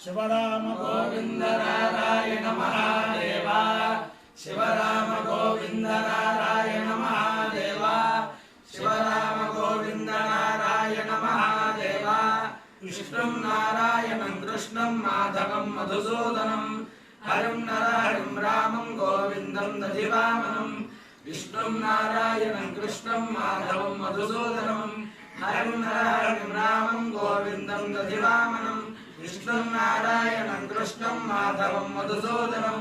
शिवराम गोविंद नारायण महादेव शिवराम गोविंद नारायण महादेव शिवराम गोविंद नारायण महादेव विष्णुं नारायणं कृष्णं माधवं मधुसूदनं हरिं नरहरिं रामं गोविन्दं दधिवामनं विष्णुं नारायणं कृष्णं माधवं मधुसूदनं हरिं नरहरिं रामं गोविन्दं दधिवामनं विष्णुं नारायणं कृष्णं माधवं मधुसूदनं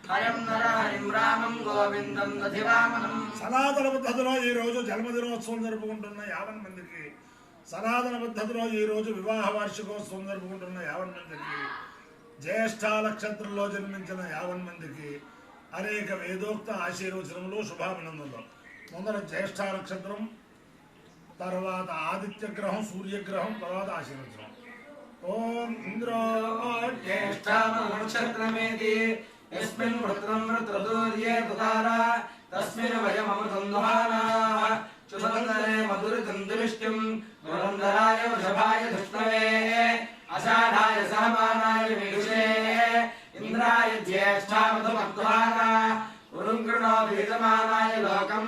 हरिं नरहरिं रामं गोविन्दं दधिवामनं సనాతన పద్ధతిలో ఈ రోజు జన్మదినోత్సవం జరుపుకుంటున్న 50 మందికి సనాతన పద్ధతిలో ఈ రోజు వివాహ వార్షికోత్సవం జరుపుకుంటున్న 50 మందికి జ్యేష్ఠ నక్షత్రంలో జన్మించిన 50 మందికి అనేక వేదోక్త ఆశీర్వచనములు శుభాభినందనలు. ముందర జ్యేష్ఠ నక్షత్రం, తర్వాత ఆదిత్య గ్రహం, సూర్యగ్రహం, తర్వాత ఆశీర్వచనం. ఓం ఇంద్రో జ్యేష్ఠ నక్షత్రమేది యస్మిన్ వృత్రం వృత్రదూర్యే తుతారా తస్మిన్ వయమమృతం దుహానాః చుభందరే మధురితం దృష్టిం దురంధరాయ వృషభాయ ధృష్ణవే అషాఢాయ సహమానాయ విదుషే ఇంద్రాయ జ్యేష్ఠామధుమద్వానా ఉరుంగృణో విహితమానాయ లోకం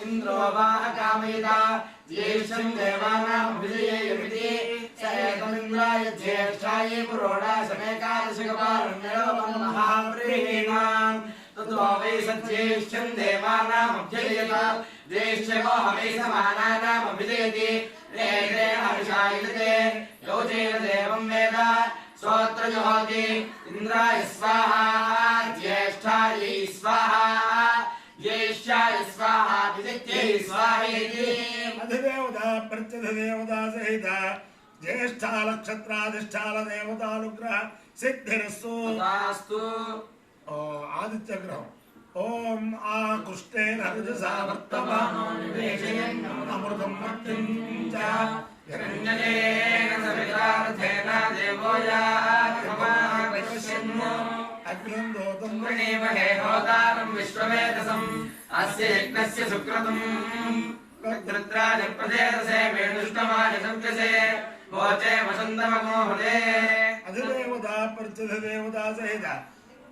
ఇంద్రో వాహకామయత జ్యేష్ఠం దేవానాం విజయేయమితి స ఏకమింద్రాయ జ్యేష్ఠాయ పురోడాశమేకాదశకపారణ్యలోకం మహావ్రీణాం ततो वै सज्येष्ठं देवानामभ्यजयत ज्येष्ठो हवै समानानामभिजयति रेतेन हविषायते योजेन देवं वेद स्तोत्र जुहोति इन्द्राय स्वाहा ज्येष्ठायै स्वाहा ज्येष्ठाय स्वाहा विजित्यै स्वाहेति अधिदेवता प्रत्यधिदेवता सहित ज्येष्ठा नक्षत्राधिष्ठान देवतानुग्रह सिद्धिरस्तु तथास्तु. आदित्य ग्रह ओम आकृष्टेन हृदसा वर्तमानो निवेशयन् अमृतं मत्तिं च हिरण्यजेन सवितार्थेन देवो यात्मपश्यन् अग्निन्दोतं वृणीमहे होतारं विश्ववेदसम् अस्य यज्ञस्य सुक्रतुं वक्तृत्राजप्रदेशसे वेणुष्टमाय संकृसे वोचे वसन्तमगोहृदे अधिदेवता प्रत्यधिदेवता सहित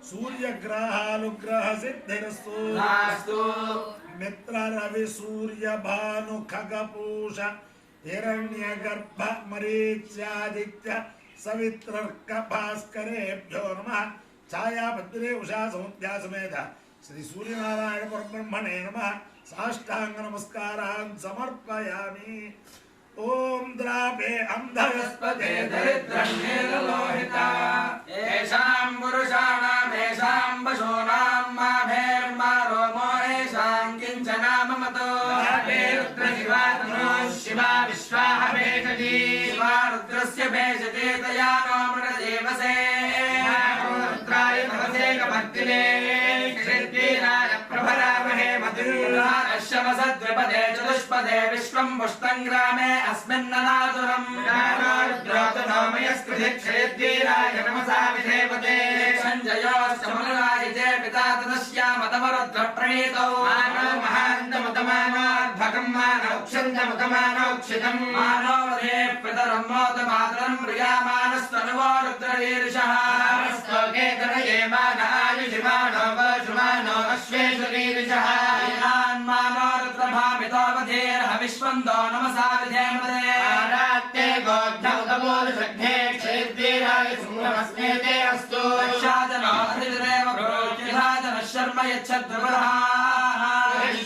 सूर्यग्रहानुग्रह सिद्धिरस्तु मित्र रवि सूर्य भानु खगपूष हिरण्यगर्भ मरीच्यादित्य सवित्रर्क भास्करेभ्यो नमः छायाभद्रे उषा समुद्या समेत श्री सूर्यनारायण परब्रह्मणे नमः साष्टांग नमस्कारान् समर्पयामि. ओम द्रावे अंधस्पते दरिद्रन्नीललोहिता येषां पुरुषाणाम् येषां पशूनां माभेर्मा रोमो येषां किञ्चनाममतो द्रावे रुद्रशिवात्मनो शिवा विश्वाहवेशति शिवा रुद्रस्य भेषते तया नो मृतदेवसे रुद्राय तपसे कमर्तिले क्षत्रियाय प्रभरामहे मधुराश्यमसद्विपदे चतुष्पदे विश्वं पुष्टं ग्रामे अस्मिन्ननातुरं रुद्रोतनोमयस्कृति क्षयद्वीराय नमसा विधेवते सञ्जयोश्चमनुरायिते पिता तदस्यामतमरुद्रप्रणीतौ मानो महान्तमुतमानोऽर्भकं मानौक्षन्तमुतमानौक्षितं मानो वधे पितरं मोदमातरं प्रियामानस्तनुवो रुद्ररीर्षः स्तोके तनये मान आयुषि मानो वशुमानो अश्वेषु रीर्षः मानो रुद्रभामितो वधेर्हविष्वन्दो नमसा विधेमते आरात्ते गोग्धमुदमोदशग्ने क्षेत्रीराय सुम्नमस्मेते अस्तु रक्षाजनो अधिदेव प्रोज्यधाजनः शर्म यच्छद्वरः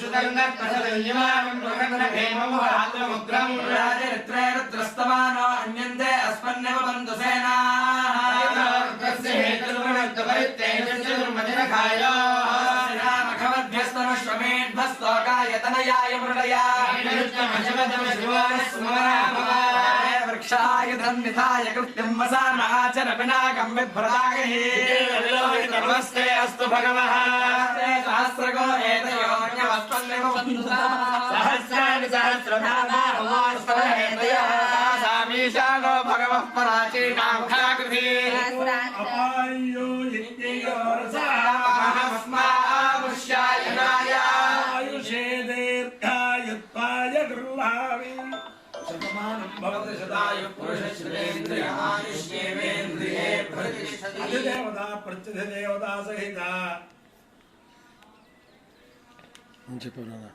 सुदङ्गत्पसदन्यमानं प्रकटनभेममुहात्ममुग्रं राजरित्रे रुद्रस्तमानो अन्यन्ते अस्मन्नेव बन्धुसेनाः रुद्रस्य हेतुर्वणत्वपरित्तेजस्य दुर्मतिरखायो श्रमेध्वस्तोकायतनयाय मृडया वृक्षाय धन्विताय कृत्यं वसानाचर पिनाकं विभ्रदागहि नमस्ते अस्तु भगवः सहस्रगो एतयोऽन्यवस्त्वन्निवन्दुता सहस्राणि सहस्रनामास्तवहेतया सामीशानो भगवः पराचीनामुखाकृति अपायो यज्ञयो रसामहस्मामुष्याय आयुषे दीर्घायुत्वाय गृह्णामि शतमानं भवति शतायुः पुरुषश्रेन्द्रिय आयुष्येवेन्द्रिये प्रतिष्ठितः అధిదేవతా ప్రత్యధిదేవతా సహిత చెప్పాను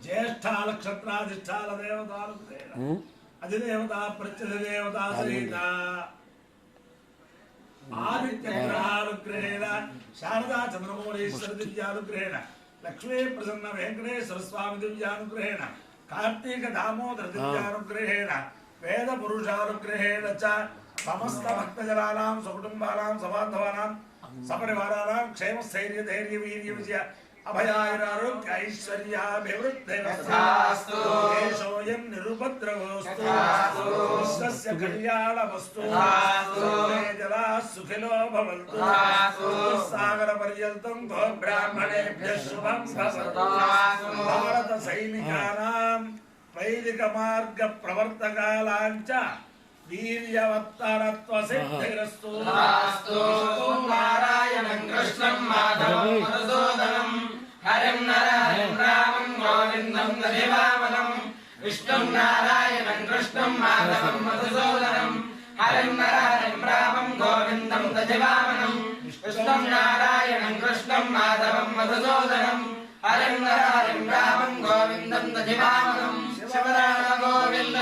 జ్యేష్ఠ నక్షత్రాధిష్టాల దేవతాలు అధిదేవతా ప్రత్యధిదేవతా సహిత ఆదిత్యగ్రహానుగ్రహేణ శారదా చంద్రమౌళీశ్వర దివ్యానుగ్రహేణ లక్ష్మీ ప్రసన్న వెంకటేశ్వర స్వామి దివ్యానుగ్రహేణ కార్తీక దామోదర దివ్యానుగ్రహేణ వేద పురుషానుగ్రహేణ చ సమస్త భక్తజనానాం సకుటుంబానాం సబాంధవానాం సపరివారానాం క్షేమ స్థైర్య ధైర్య వీర్య విజయ అభయాయురారోగ్య ఐశ్వర్యాభివృద్ధిరస్తు దేశోయం నిరుపద్రవోస్తు విశ్వస్య కళ్యాణమస్తు జలా సుఖినో భవంతు సాగర పర్యంతం గో బ్రాహ్మణేభ్యః శుభం భవతు భారత సైనికానాం వైదిక మార్గ ప్రవర్తకాలాంచ వీర్యవత్తరత్వ సిద్ధిరస్తు నారాయణం కృష్ణం మాధవం మధుసూదనం హరిం నరహరిం రామం గోవిందం దధివామనం విష్ణుం నారాయణం కృష్ణం మాధవం మధుసూదనం హరిం నరహరిం రామం గోవిందం దధివామనం విష్ణుం నారాయణం కృష్ణం మాధవం మధుసూదనం హరిం నరహరిం రామం గోవిందం దధివామనం శివరామ గోవింద